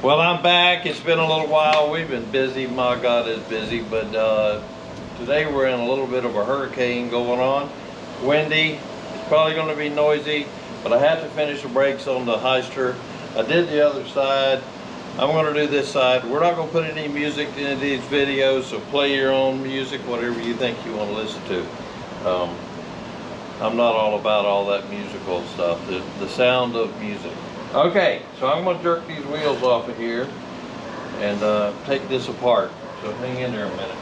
Well, I'm back. It's been a little while. We've been busy. My God, it's busy. But today we're in a little bit of a hurricane going on. Windy. It's probably going to be noisy. But I had to finish the brakes on the Hyster. I did the other side. I'm going to do this side. We're not going to put any music in these videos, so play your own music, whatever you think you want to listen to. I'm not all about all that musical stuff, the sound of music. Okay, so I'm going to jerk these wheels off of here and take this apart. So hang in there a minute.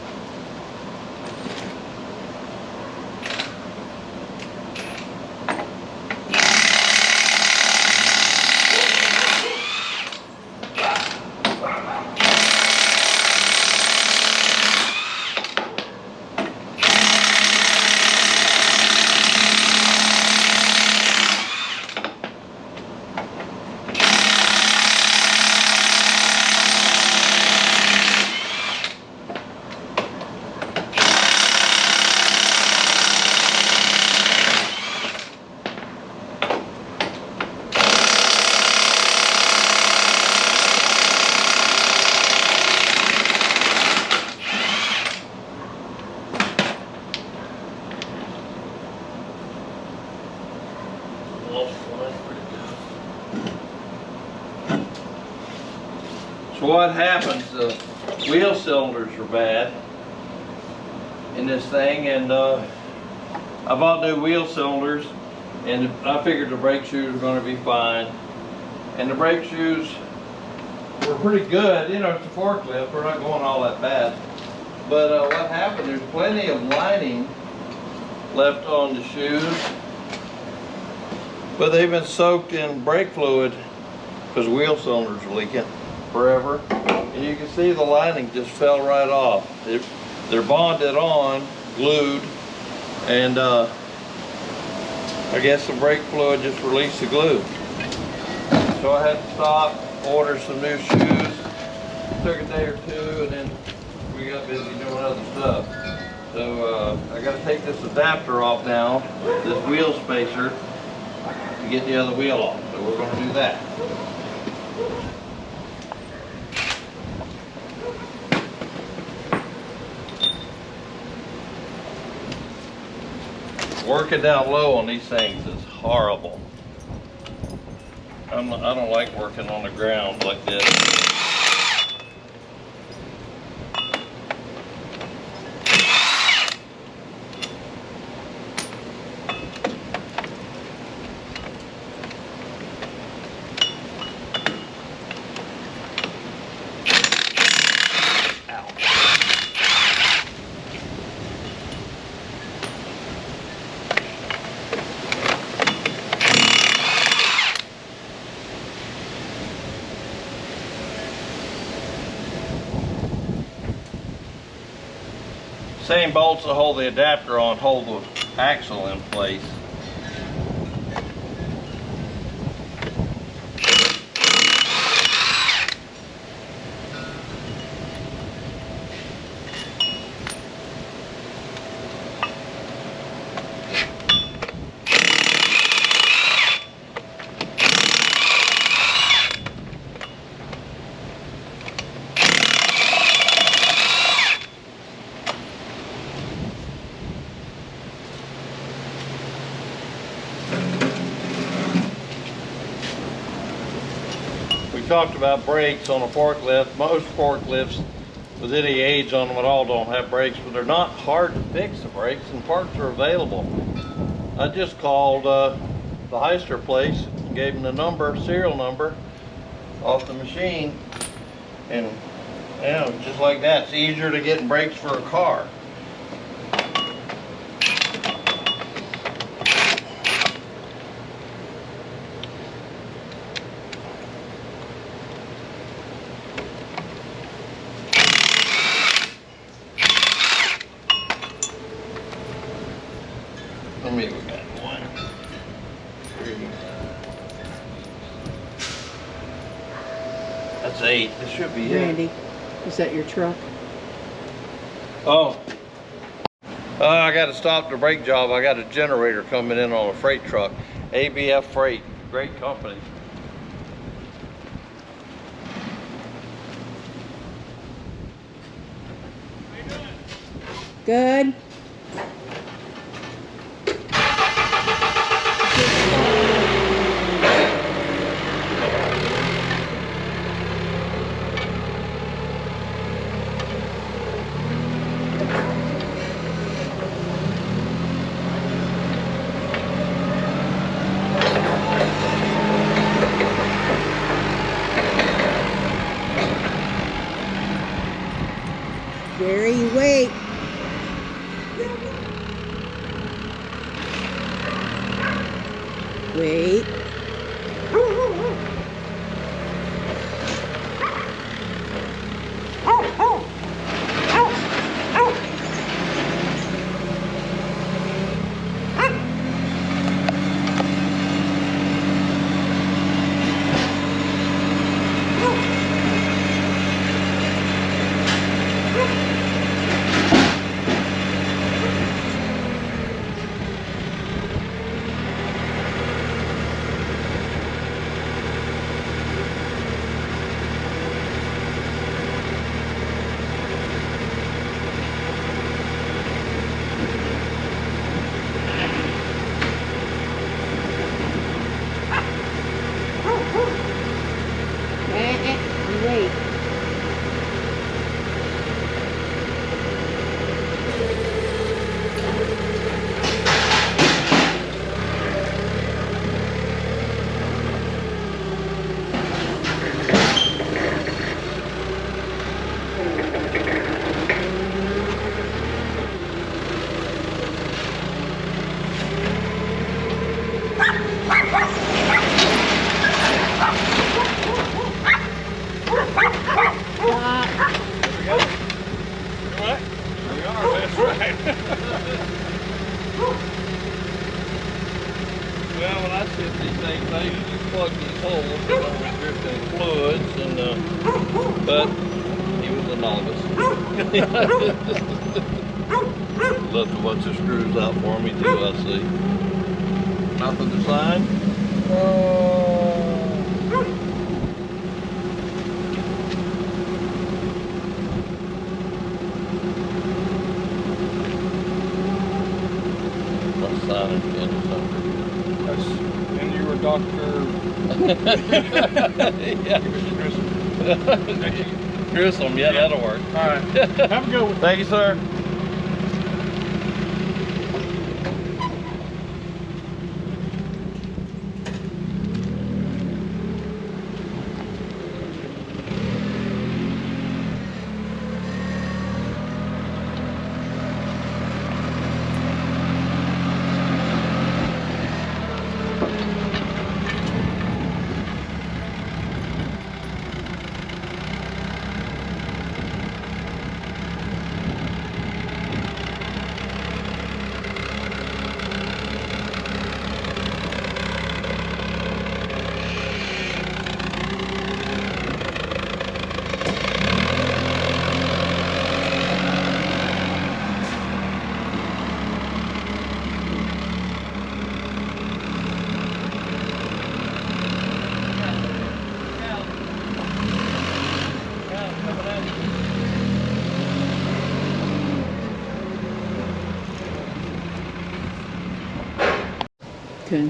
So what happens, the wheel cylinders are bad in this thing, and I bought new wheel cylinders, and I figured the brake shoes were going to be fine. And the brake shoes were pretty good. You know, it's a forklift, we're not going all that bad. But what happened, there's plenty of lining left on the shoes, but they've been soaked in brake fluid because wheel cylinders are leaking forever. And you can see the lining just fell right off. They're bonded on, glued, and I guess the brake fluid just released the glue. So I had to stop, order some new shoes. Took a day or two, and then we got busy doing other stuff. So I got to take this adapter off now, this wheel spacer, to get the other wheel off. So we're going to do that. Working down low on these things is horrible. I don't like working on the ground like this. Same bolts that hold the adapter on hold the axle in place. We talked about brakes on a forklift. Most forklifts with any age on them at all don't have brakes, but they're not hard to fix, the brakes, and parts are available. I just called the Hyster place and gave them the number, serial number off the machine, and yeah, just like that. It's easier to get brakes for a car. Let me look at 1, 3. That's 8. This should be it. Randy, is that your truck? Oh. I got to stop the brake job. I got a generator coming in on a freight truck. ABF Freight. Great company. Good. Jerry, wait. Wait. Wait. Well, when I sit these things, I usually plug these holes so don't restrict any fluids, and but he was a novice. Left a bunch of screws out for me too, I see. Nothing to sign? Let's sign it again or something. And you were Dr. Yeah. Grissom, yeah, that'll work. All right. Have a good one. Thank you, sir. Okay.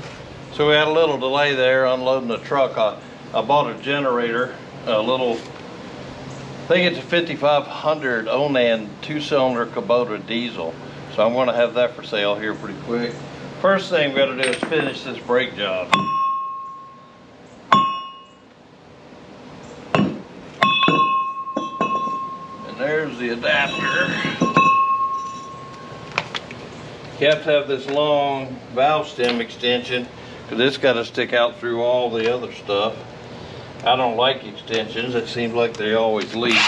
So we had a little delay there unloading the truck. I bought a generator, a little, I think it's a 5500 Onan 2-cylinder Kubota diesel. So I'm going to have that for sale here pretty quick. First thing we got to do is finish this brake job. And there's the adapter. You have to have this long valve stem extension because it's got to stick out through all the other stuff. I don't like extensions. It seems like they always leak.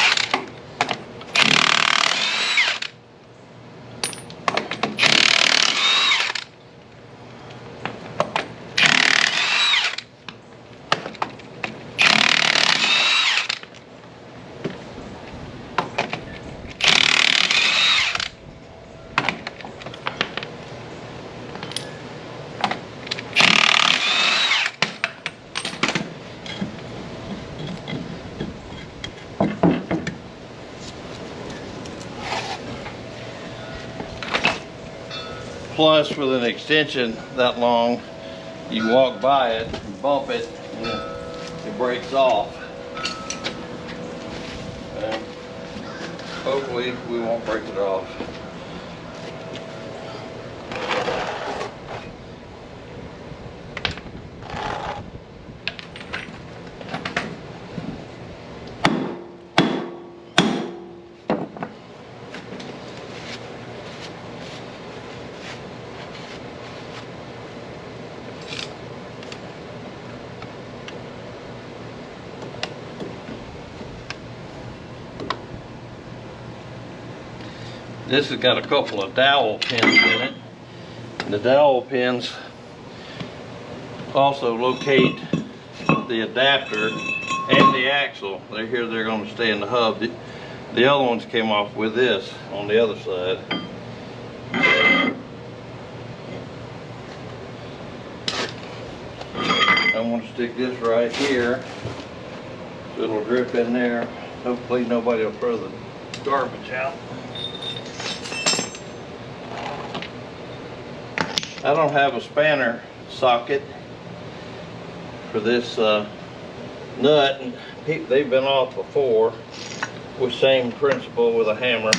Plus, with an extension that long, you walk by it, and bump it, and it breaks off. Hopefully, we won't break it off. This has got a couple of dowel pins in it. And the dowel pins also locate the adapter and the axle. They're here, they're going to stay in the hub. The other ones came off with this on the other side. I'm going to stick this right here so it'll grip in there. Hopefully nobody will throw the garbage out. I don't have a spanner socket for this nut. They've been off before with same principle with a hammer.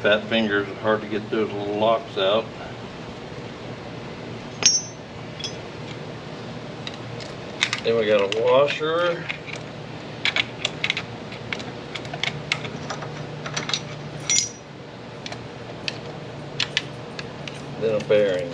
Fat fingers, it's hard to get those little locks out. Then we got a washer. Then a bearing.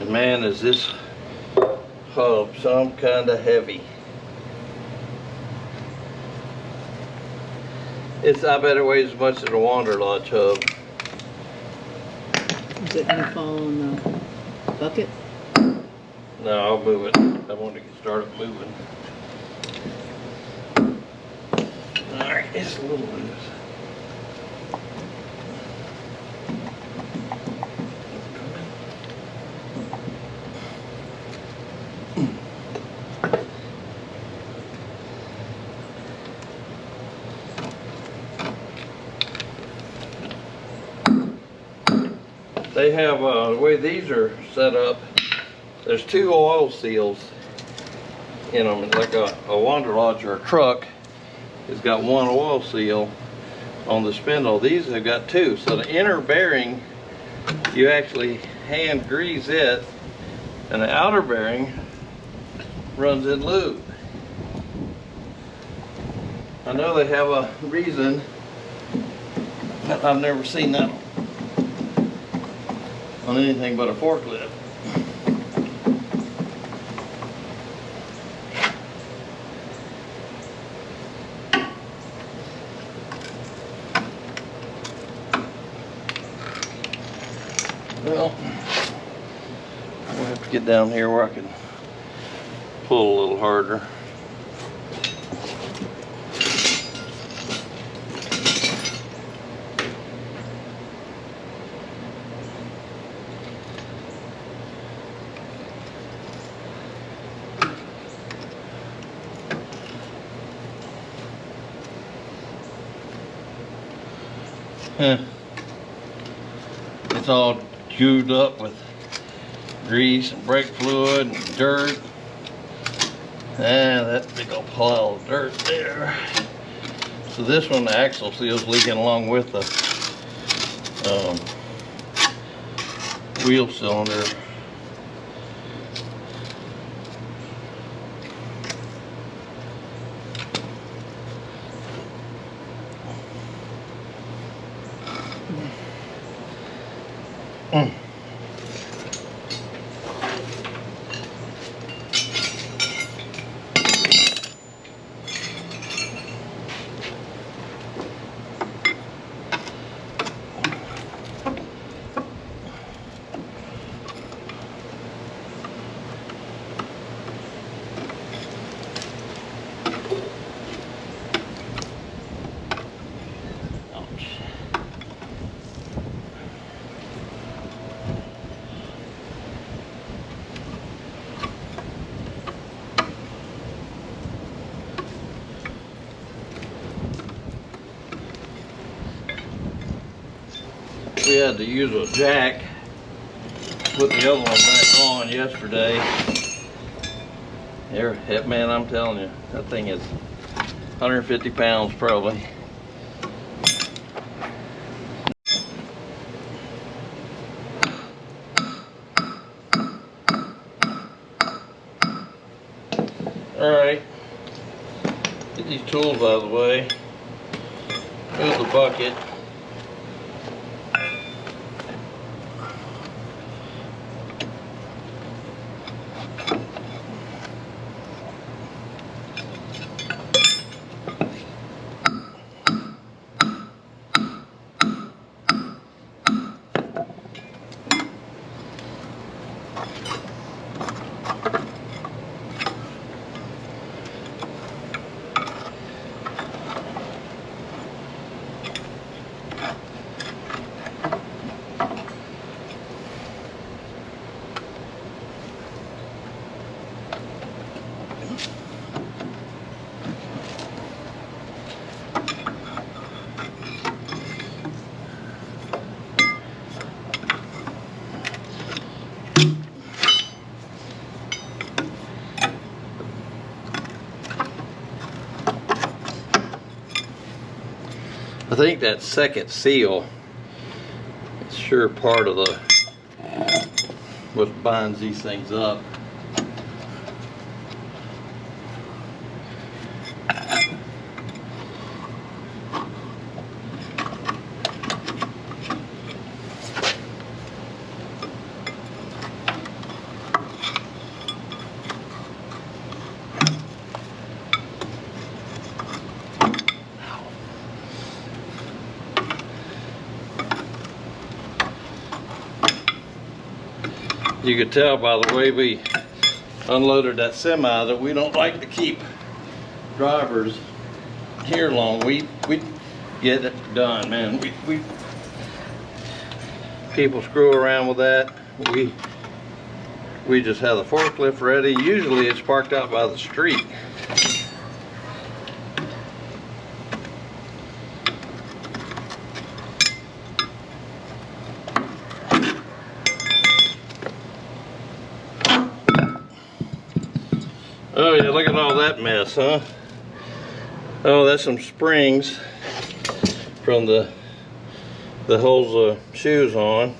Man, is this hub some kind of heavy. I bet it weighs as much as a Wanderlodge hub. Is it gonna fall in the bucket? No, I'll move it. I want to get started moving. Alright, it's a little loose. They have, the way these are set up, there's 2 oil seals in them. It's like a Wanderlodge or a truck has got 1 oil seal on the spindle. These have got 2. So the inner bearing, you actually hand grease it, and the outer bearing runs in lube. I know they have a reason, but I've never seen that on anything but a forklift. Well, we'll have to get down here where I can pull a little harder. It's all chewed up with grease and brake fluid and dirt. And that big old pile of dirt there. So this one, the axle seal's leaking along with the wheel cylinder. We had to use a jack, put the other one back on yesterday. There, man, I'm telling you, that thing is 150 pounds probably. All right, get these tools out of the way. Here's the bucket. I think that second seal is sure part of the what binds these things up. You could tell by the way we unloaded that semi that we don't like to keep drivers here long. We get it done, man. We people screw around with that. We just have the forklift ready. Usually it's parked out by the street. Oh yeah, look at all that mess, huh? Oh, that's some springs from the holes the shoes on.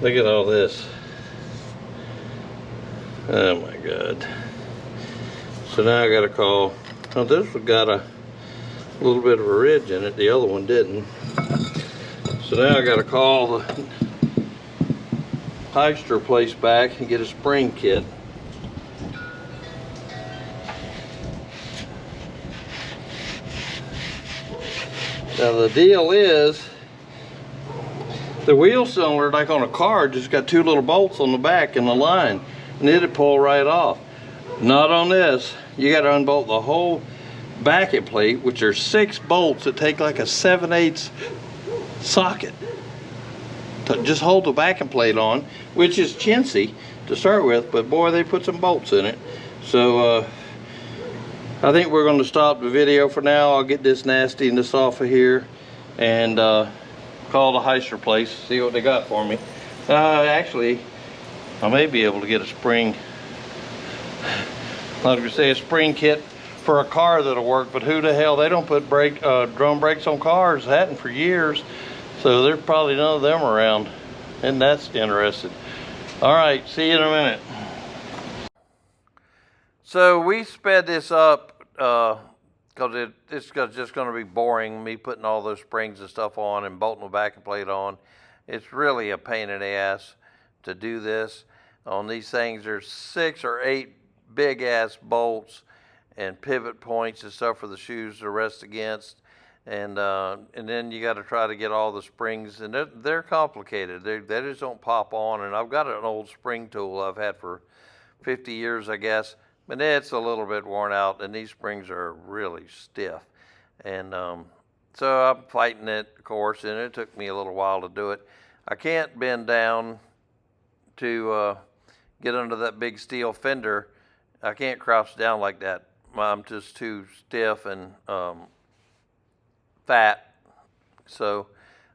Look at all this. Oh my God. So now I gotta call. Oh, this one got a little bit of a ridge in it. The other one didn't. So now I gotta call the Hyster place back and get a spring kit. Now the deal is, the wheel cylinder, like on a car, just got two little bolts on the back and the line, and it'd pull right off. Not on this. You got to unbolt the whole bracket plate, which are 6 bolts that take like a 7/8 socket to just hold the backing plate on, which is chintzy to start with, but boy, they put some bolts in it. So I think we're going to stop the video for now. I'll get this nastiness off of here and call the Hyster place, see what they got for me. Actually, I may be able to get a spring I was gonna say a spring kit for a car that'll work, but who the hell, they don't put drum brakes on cars, hadn't for years. So there's probably none of them around. And that's interesting. All right, see you in a minute. So we sped this up because it's just going to be boring, me putting all those springs and stuff on and bolting the backing plate on. It's really a pain in the ass to do this. On these things, there's 6 or 8 big ass bolts and pivot points and stuff for the shoes to rest against. And then you got to try to get all the springs, and they're complicated. They just don't pop on. And I've got an old spring tool I've had for 50 years, I guess. But it's a little bit worn out, and these springs are really stiff. And so I'm fighting it, of course, and it took me a little while to do it. I can't bend down to get under that big steel fender. I can't crouch down like that. I'm just too stiff and fat. So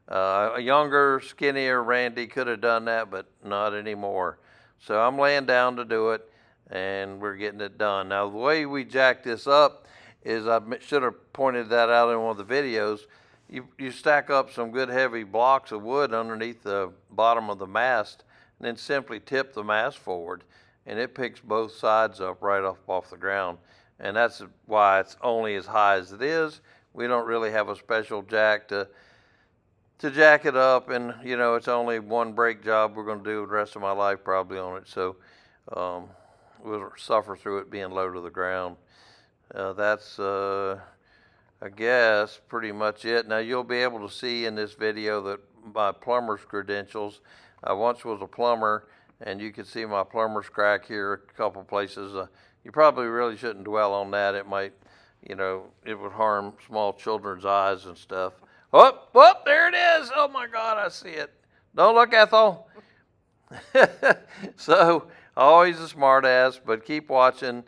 a younger, skinnier Randy could have done that, but not anymore. So I'm laying down to do it, and we're getting it done. Now, the way we jack this up is, I should have pointed that out in one of the videos. You stack up some good heavy blocks of wood underneath the bottom of the mast, and then simply tip the mast forward, and it picks both sides up right off the ground. And that's why it's only as high as it is. We don't really have a special jack to jack it up, and you know, it's only one brake job we're going to do the rest of my life probably on it. So we'll suffer through it being low to the ground. That's I guess pretty much it. Now you'll be able to see in this video that my plumber's credentials. I once was a plumber, and you can see my plumber's crack here a couple places. You probably really shouldn't dwell on that. It might, you know, it would harm small children's eyes and stuff. Oh, there it is. Oh my God, I see it. Don't look, Ethel. So, always a smart ass, but keep watching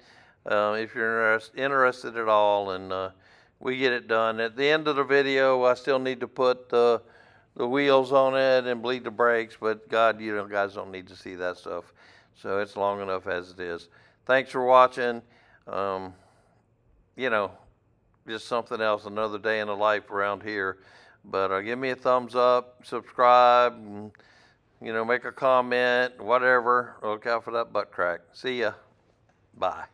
if you're interested at all, and we get it done. At the end of the video, I still need to put the wheels on it and bleed the brakes, but God, you know, guys don't need to see that stuff. So it's long enough as it is. Thanks for watching. You know, just something else, another day in the life around here. But give me a thumbs up, subscribe, and, you know, make a comment, whatever. Look out for that butt crack. See ya. Bye.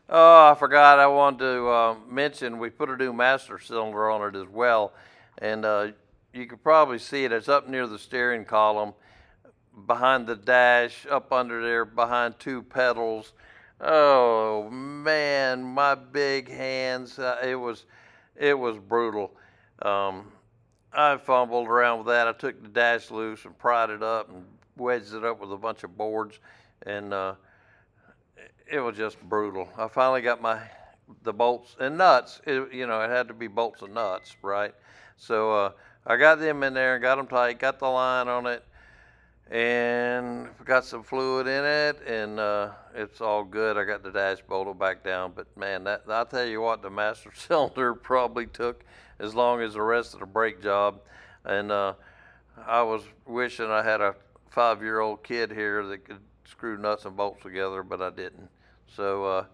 Oh, I forgot, I wanted to mention we put a new master cylinder on it as well. And you can probably see it. It's up near the steering column, behind the dash, up under there, behind 2 pedals. Oh man, my big hands, it was brutal. I fumbled around with that. I took the dash loose and pried it up and wedged it up with a bunch of boards, and it was just brutal. I finally got the bolts and nuts. You know, it had to be bolts and nuts, right? So I got them in there and got them tight, got the line on it, and got some fluid in it, and it's all good. I got the dash bolted back down, but man, I'll tell you what, the master cylinder probably took as long as the rest of the brake job. And I was wishing I had a 5-year-old kid here that could screw nuts and bolts together, but I didn't. So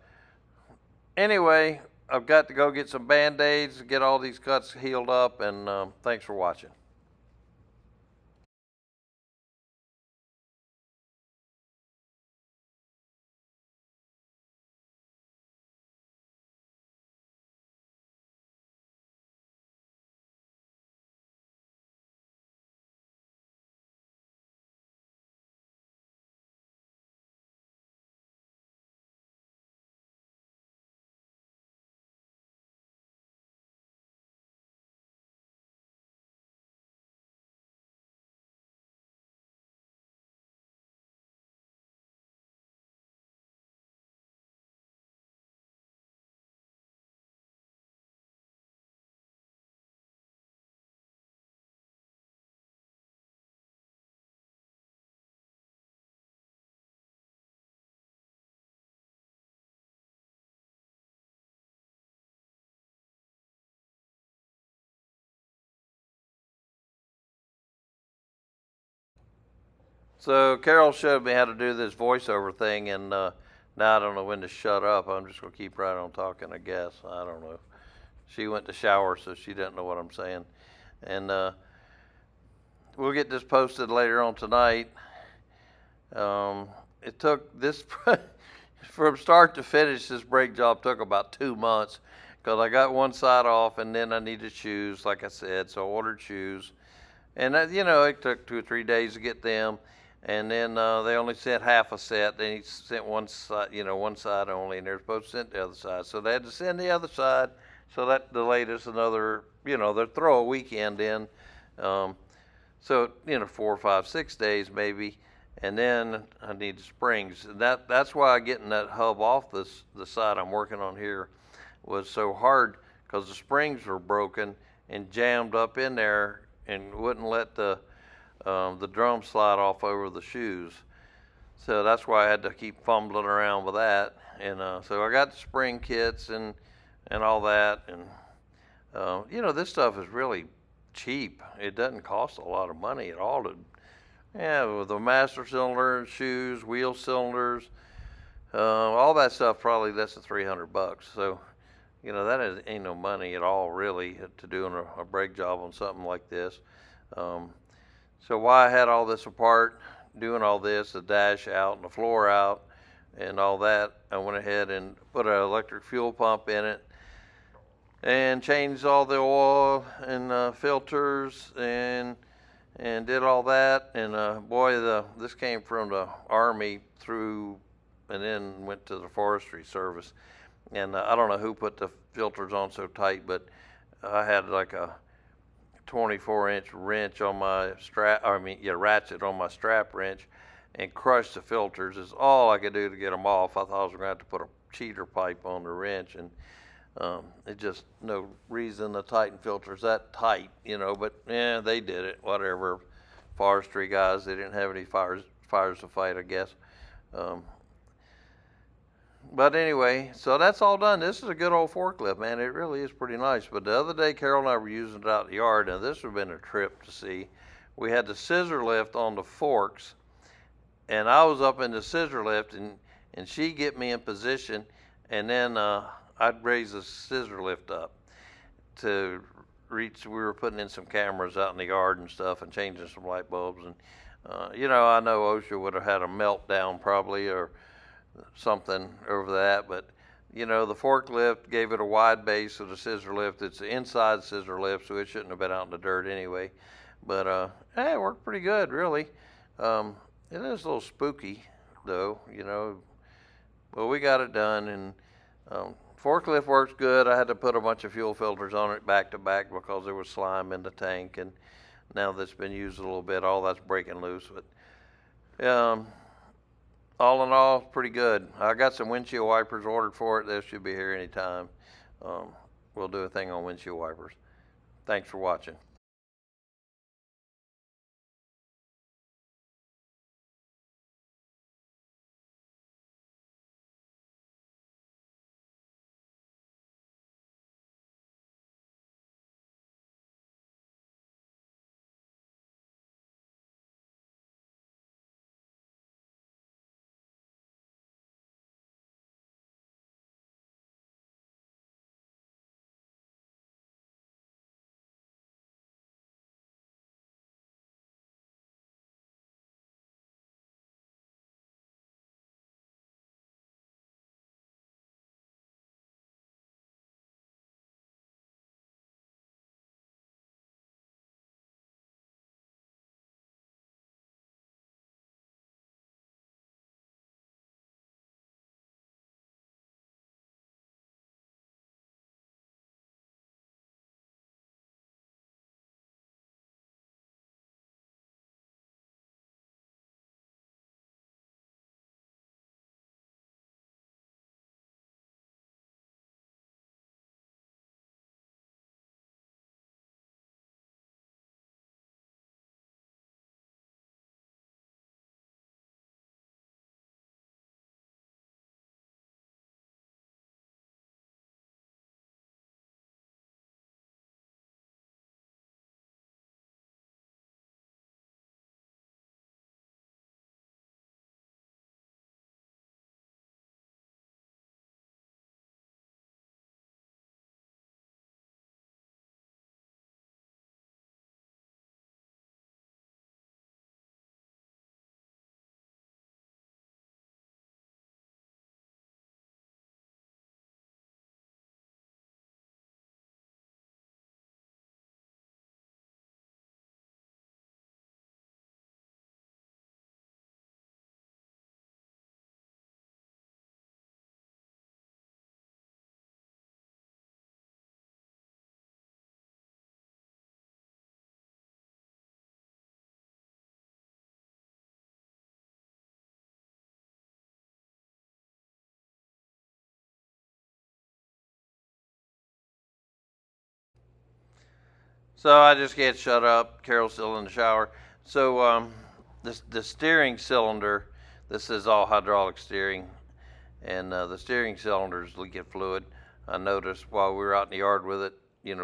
anyway, I've got to go get some Band-Aids, get all these cuts healed up, and thanks for watching. So Carol showed me how to do this voiceover thing, and now I don't know when to shut up. I'm just gonna keep right on talking, I guess. I don't know. She went to shower, so she didn't know what I'm saying. And we'll get this posted later on tonight. It took this from start to finish. This brake job took about 2 months because I got one side off, and then I needed shoes, like I said, so I ordered shoes. And you know, it took 2 or 3 days to get them, and then they only sent half a set. Then he sent one side, you know, one side only, and they're supposed to send the other side. So they had to send the other side. So that delayed us another, you know, they'll throw a weekend in. So, you know, 4 or 5, 6 days maybe, and then I need the springs. And that's why getting that hub off the side I'm working on here was so hard, because the springs were broken and jammed up in there and wouldn't let the drum slide off over the shoes. So that's why I had to keep fumbling around with that. And so I got the spring kits and all that. And you know, this stuff is really cheap. It doesn't cost a lot of money at all. With the master cylinder, shoes, wheel cylinders, all that stuff probably less than $300. So, you know, that ain't no money at all really to doing a brake job on something like this. So while I had all this apart, doing all this, the dash out and the floor out and all that, I went ahead and put an electric fuel pump in it and changed all the oil and filters and did all that. And boy, this came from the Army through and then went to the Forestry Service. And I don't know who put the filters on so tight, but I had like a 24-inch wrench on my ratchet on my strap wrench, and crushed the filters. Is all I could do to get them off. I thought I was going to have to put a cheater pipe on the wrench, and it just no reason to tighten filters that tight, you know. But yeah, they did it. Whatever. Forestry guys, they didn't have any fires to fight, I guess. But anyway, so that's all done. This is a good old forklift, man. It really is pretty nice. But the other day, Carol and I were using it out in the yard, and this would have been a trip to see. We had the scissor lift on the forks, and I was up in the scissor lift, and she'd get me in position, and then I'd raise the scissor lift up to reach. We were putting in some cameras out in the yard and stuff, and changing some light bulbs. And, you know, I know OSHA would have had a meltdown probably, or something over that, but you know, the forklift gave it a wide base of the scissor lift. It's the inside scissor lift, so it shouldn't have been out in the dirt anyway. But hey, it worked pretty good, really. It is a little spooky though, you know. Well, we got it done, and forklift works good. I had to put a bunch of fuel filters on it back to back because there was slime in the tank, and now that's been used a little bit, all that's breaking loose. But all in all, pretty good. I got some windshield wipers ordered for it. They should be here anytime. We'll do a thing on windshield wipers. Thanks for watching. So I just can't shut up. Carol's still in the shower. So the steering cylinder, this is all hydraulic steering, and the steering cylinder is leaking fluid. I noticed while we were out in the yard with it,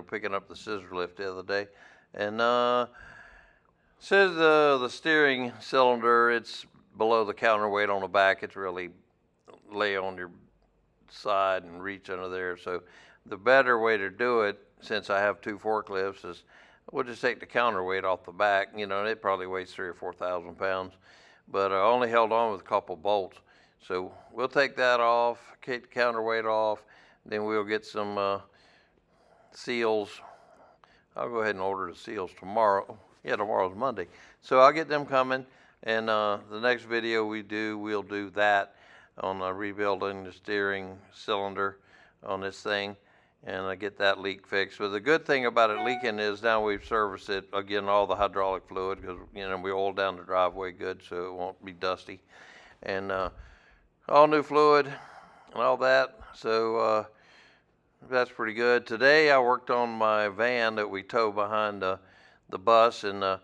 picking up the scissor lift the other day, and says the steering cylinder, it's below the counterweight on the back. It's really lay on your side and reach under there. So the better way to do it, since I have 2 forklifts, is we'll just take the counterweight off the back. And it probably weighs 3,000 or 4,000 pounds, but I only held on with a couple bolts. So we'll take that off, take the counterweight off, then we'll get some seals. I'll go ahead and order the seals tomorrow. Yeah, tomorrow's Monday. So I'll get them coming, and the next video we'll do that on rebuilding the steering cylinder on this thing, and I get that leak fixed. But the good thing about it leaking is now we've serviced it, again, all the hydraulic fluid, because we oiled down the driveway good so it won't be dusty, and all new fluid and all that. So that's pretty good. Today I worked on my van that we tow behind the bus, and I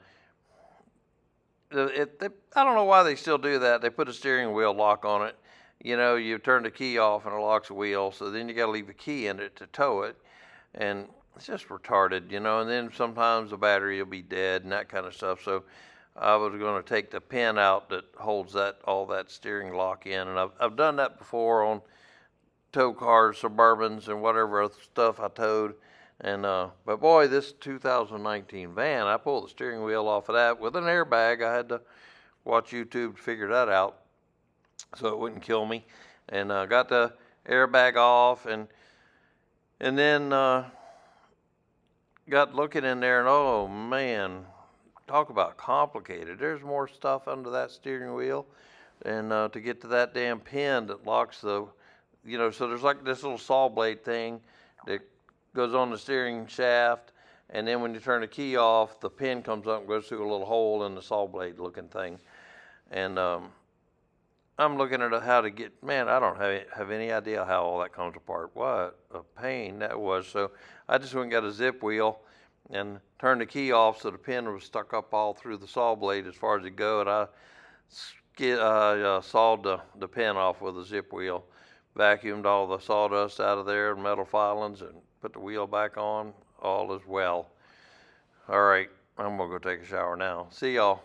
don't know why they still do that. They put a steering wheel lock on it. You turn the key off and it locks the wheel, so then you got to leave a key in it to tow it, and it's just retarded, and then sometimes the battery will be dead and that kind of stuff. So I was going to take the pin out that holds all that steering lock in, and I've done that before on tow cars, Suburbans, and whatever other stuff I towed. And but boy, this 2019 van, I pulled the steering wheel off of that with an airbag. I had to watch YouTube to figure that out so it wouldn't kill me, and got the airbag off, and then got looking in there, and oh man, talk about complicated. There's more stuff under that steering wheel, and to get to that damn pin that locks the, so there's like this little saw blade thing that goes on the steering shaft, and then when you turn the key off, the pin comes up and goes through a little hole in the saw blade looking thing. And I'm looking at how to get, man, I don't have any idea how all that comes apart. What a pain that was. So I just went and got a zip wheel and turned the key off so the pin was stuck up all through the saw blade as far as it go, and I sawed the pin off with a zip wheel, vacuumed all the sawdust out of there and metal filings, and put the wheel back on. All is well. All right, I'm gonna go take a shower now. See y'all.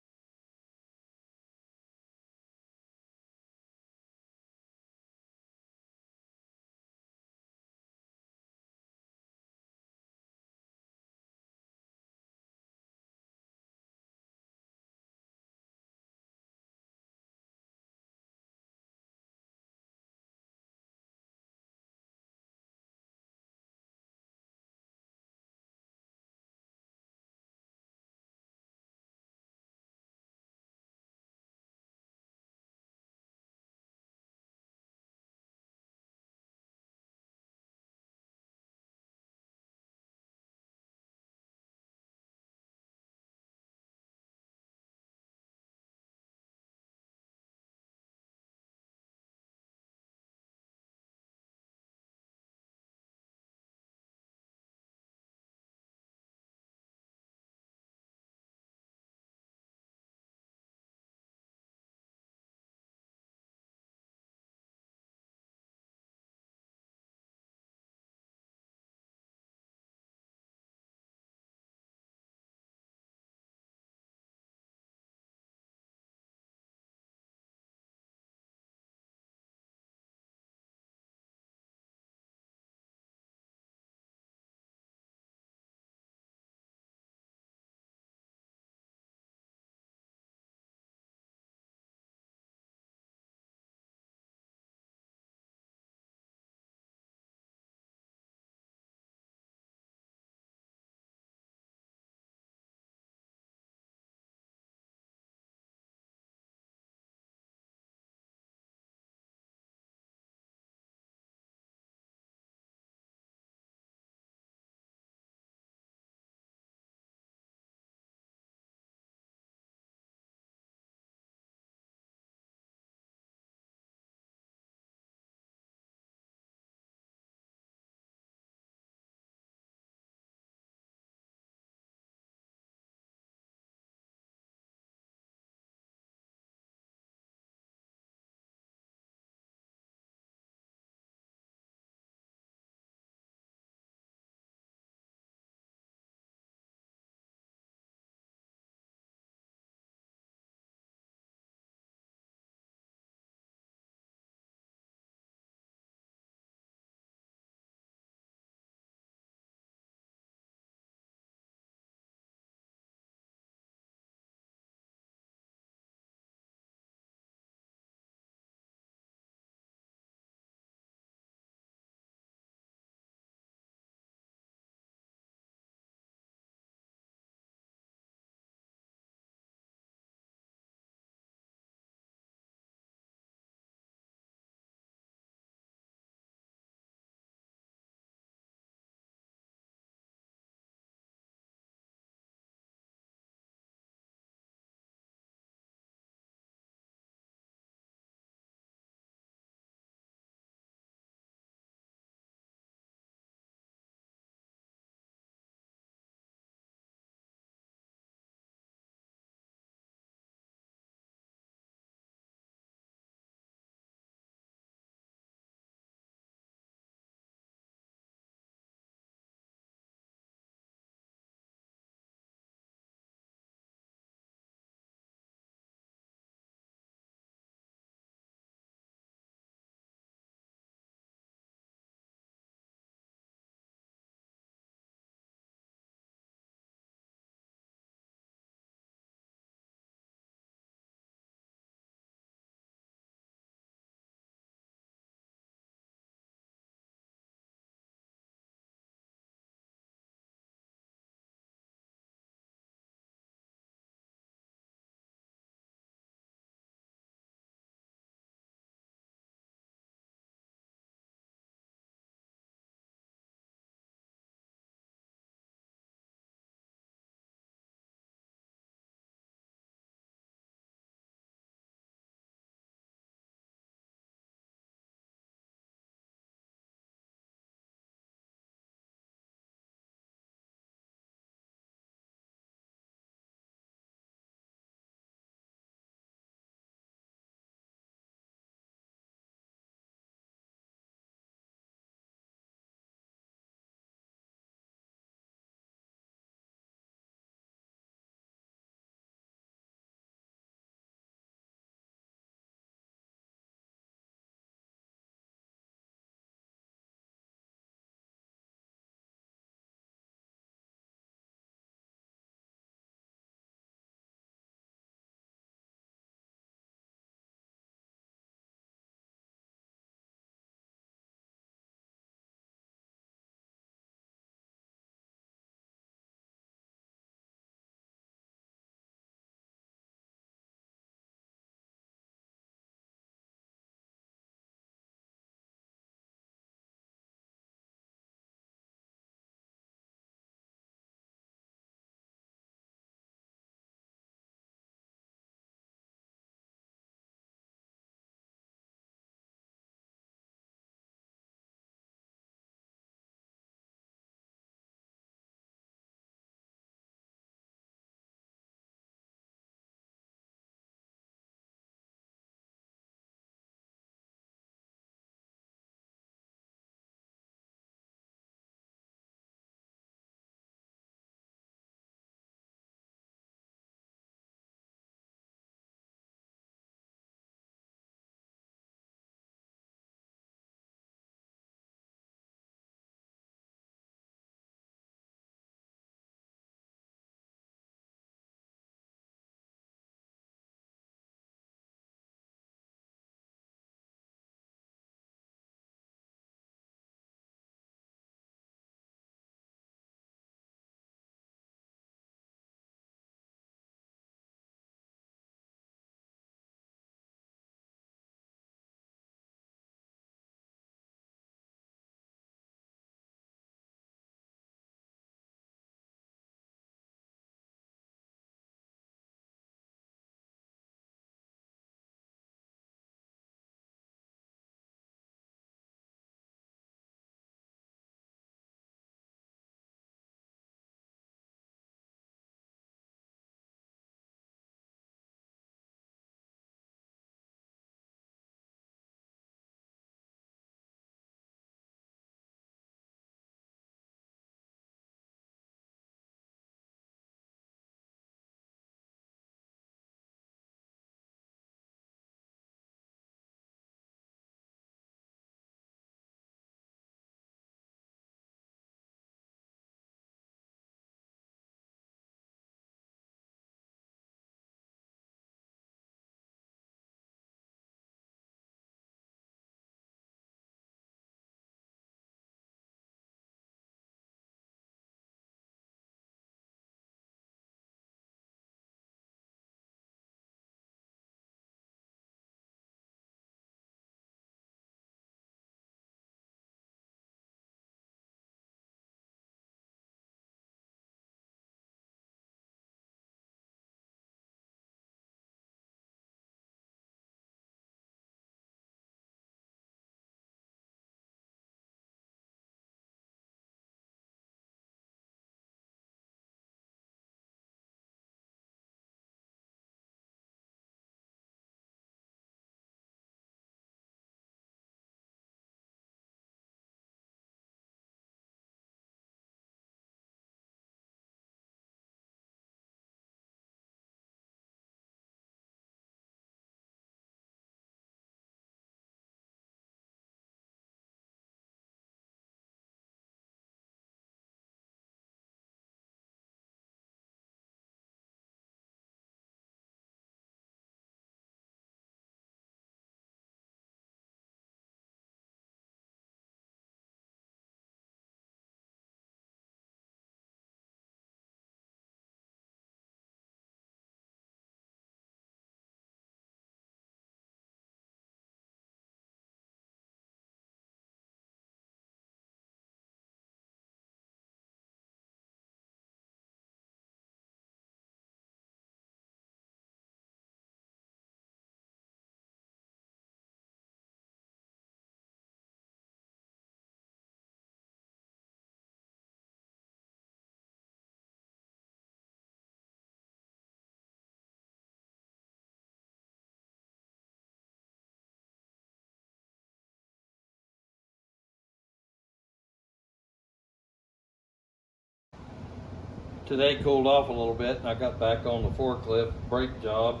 today cooled off a little bit and I got back on the forklift brake job.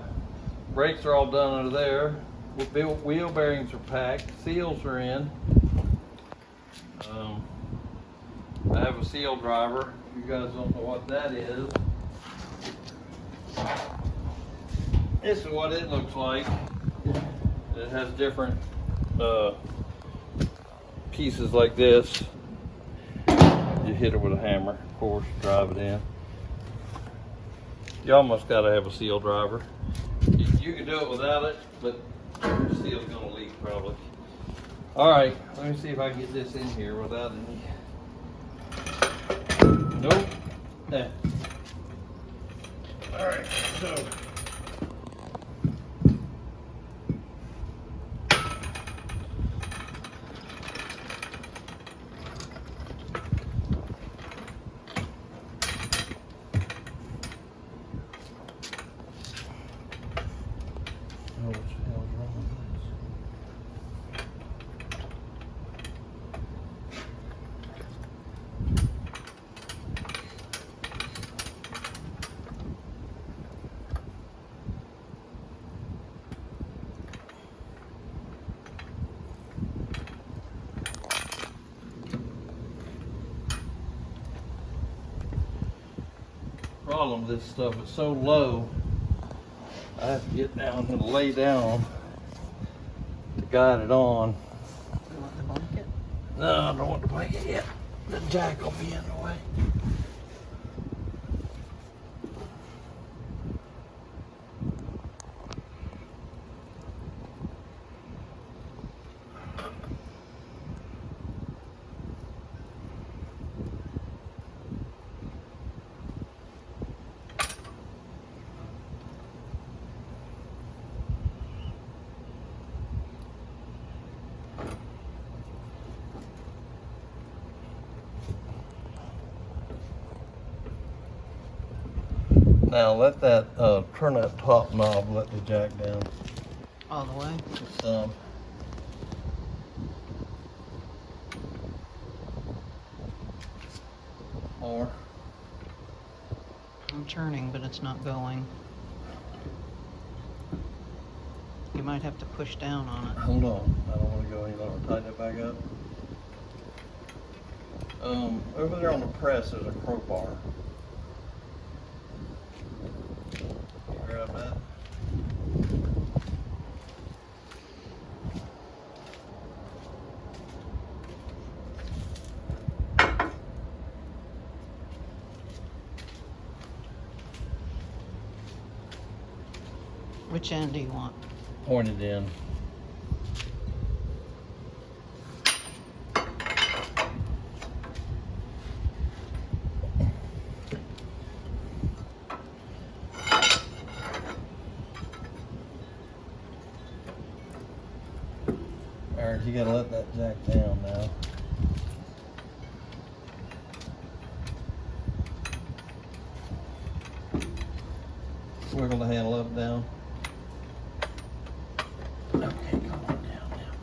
Brakes are all done under there. Wheel bearings are packed. Seals are in. I have a seal driver. You guys don't know what that is. This is what it looks like. It has different pieces like this. You hit it with a hammer, of course, drive it in. You almost got to have a seal driver. You can do it without it, but your seal's going to leak probably. All right, let me see if I can get this in here without any. Nope. Eh. All right, so. What the hell's wrong with this? Problem with this stuff, it's so low. I have to get down and lay down to guide it on. You want the blanket? No, I don't want the blanket yet. The jack will be in the way. Now let that, turn that top knob, let the jack down All the way? some. More. I'm turning, but it's not going. You might have to push down on it. Hold on, I don't want to go any lower. Tighten it back up. Over there on the press there's a crowbar. Grab that. Which end do you want? Pointed in. Alright, you gotta let that jack down now. Wiggle the handle up and down. Okay, come on down now.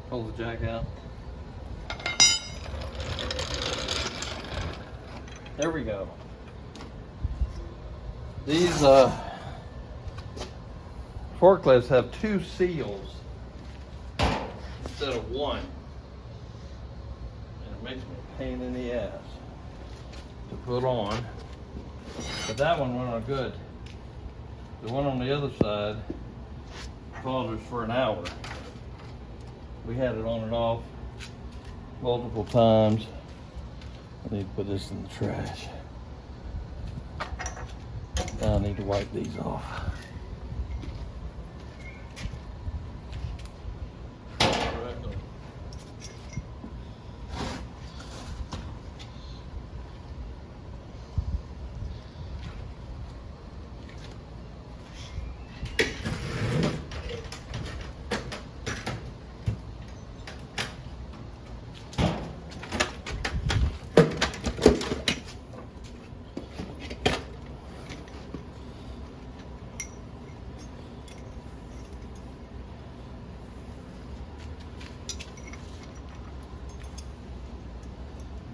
Pull the jack out. There we go. These forklifts have 2 seals instead of 1. And it makes me a pain in the ass to put on. But that one went on good. The one on the other side bothers for an hour. We had it on and off multiple times. I need to put this in the trash. Now I need to wipe these off.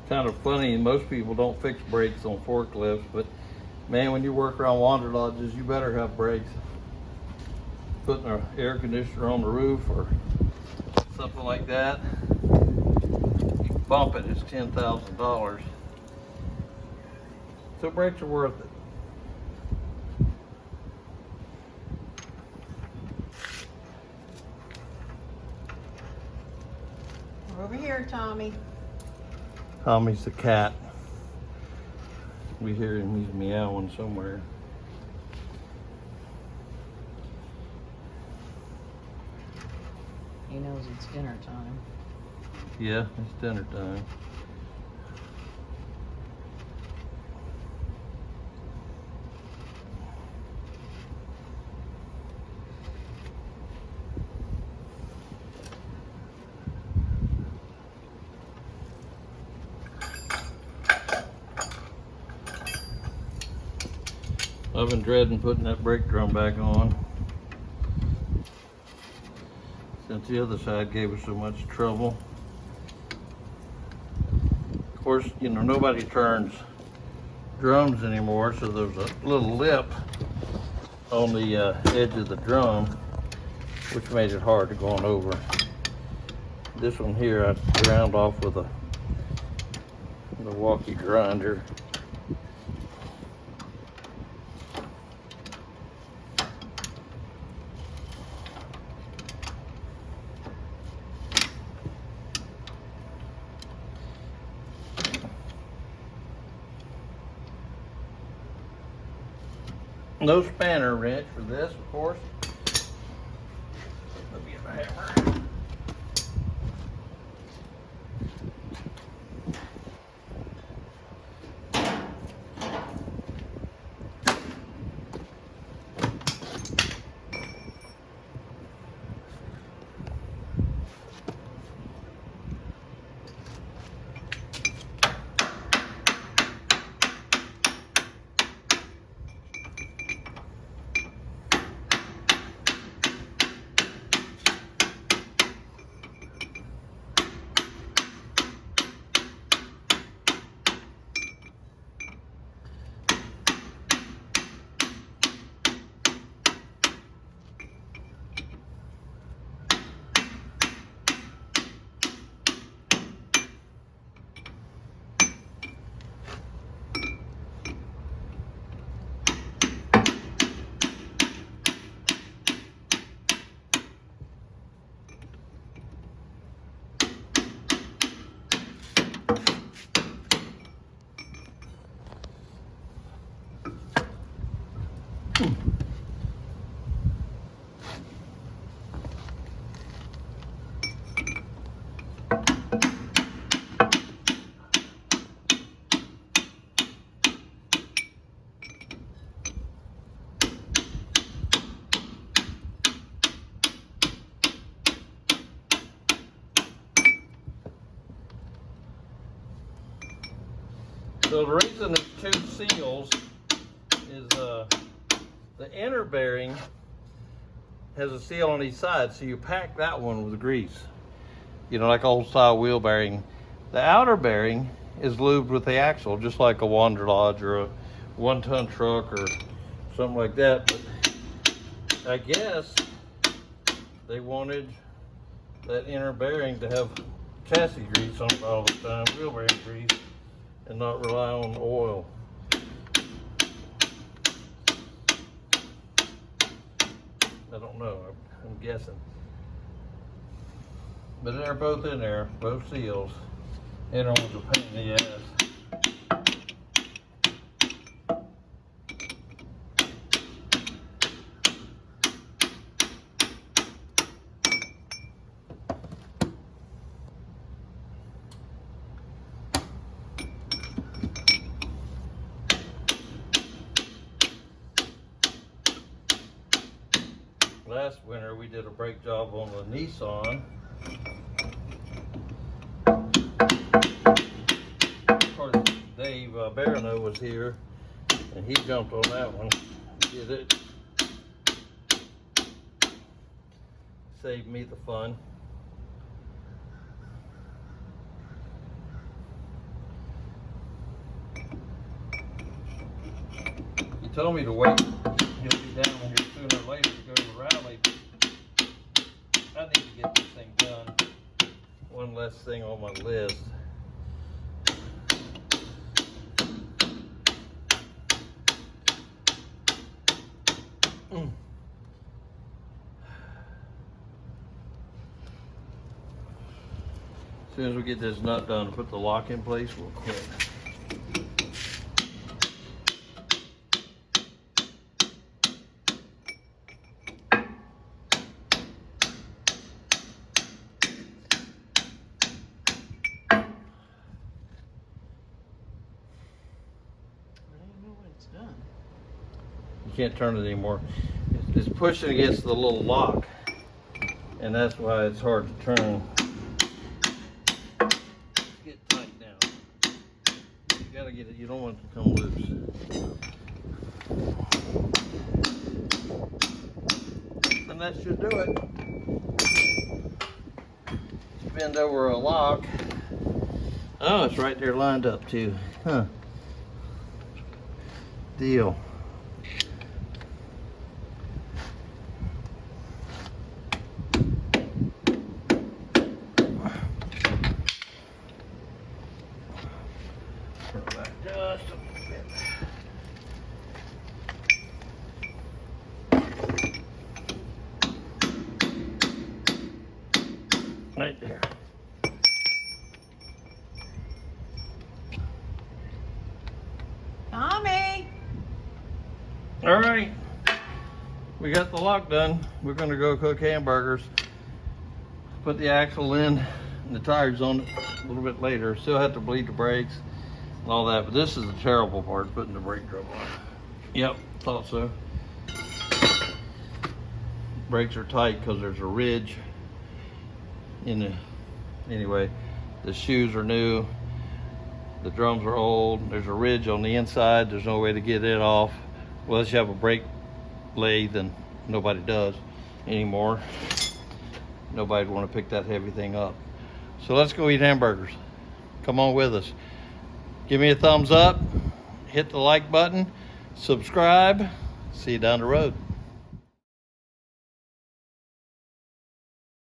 kind of funny, most people don't fix brakes on forklifts, but man, when you work around wander lodges, you better have brakes. Putting an air conditioner on the roof or something like that, you bump it, it's $10,000. So brakes are worth it. We're over here, Tommy. Tommy's the cat. We hear him, he's meowing somewhere. He knows it's dinner time. Yeah, it's dinner time. I've been dreading putting that brake drum back on, since the other side gave us so much trouble. Of course, you know, nobody turns drums anymore, so there's a little lip on the edge of the drum, which made it hard to go on over. This one here I ground off with a Milwaukee grinder. No spanner wrench for this, of course. Let me get my hammer. So the reason there's two seals is the inner bearing has a seal on each side, so you pack that one with grease. You know, like old style wheel bearing. The outer bearing is lubed with the axle, just like a Wanderlodge or a 1-ton truck or something like that. But I guess they wanted that inner bearing to have chassis grease on it all the time, wheel bearing grease, and not rely on oil. I don't know, I'm guessing. But they're both in there, both seals. Inner one's a pain in the ass. Last winter we did a brake job on the Nissan. Of course, Dave Barano was here and he jumped on that one, did it. Saved me the fun. told me to wait. He'll be down here sooner or later to go to the rally. I need to get this thing done. One less thing on my list. As soon as we get this nut done to put the lock in place, we'll quit. You can't turn it anymore. It's pushing against the little lock, and that's why it's hard to turn. Get tight now. You gotta get it. You don't want it to come loose. And that should do it. Bend over a lock. Oh, it's right there lined up too. Huh. Deal. Turn it back just a bit. Right there. Tommy! All right, we got the lock done. We're gonna go cook hamburgers. Put the axle in and the tires on it a little bit later. Still have to bleed the brakes and all that, but this is the terrible part, putting the brake drum on. Yep, thought so. Brakes are tight because there's a ridge in the, anyway, the shoes are new. The drums are old. There's a ridge on the inside. There's no way to get it off. Unless you have a brake lathe, and nobody does anymore. Nobody'd want to pick that heavy thing up. So let's go eat hamburgers. Come on with us. Give me a thumbs up. Hit the like button. Subscribe. See you down the road.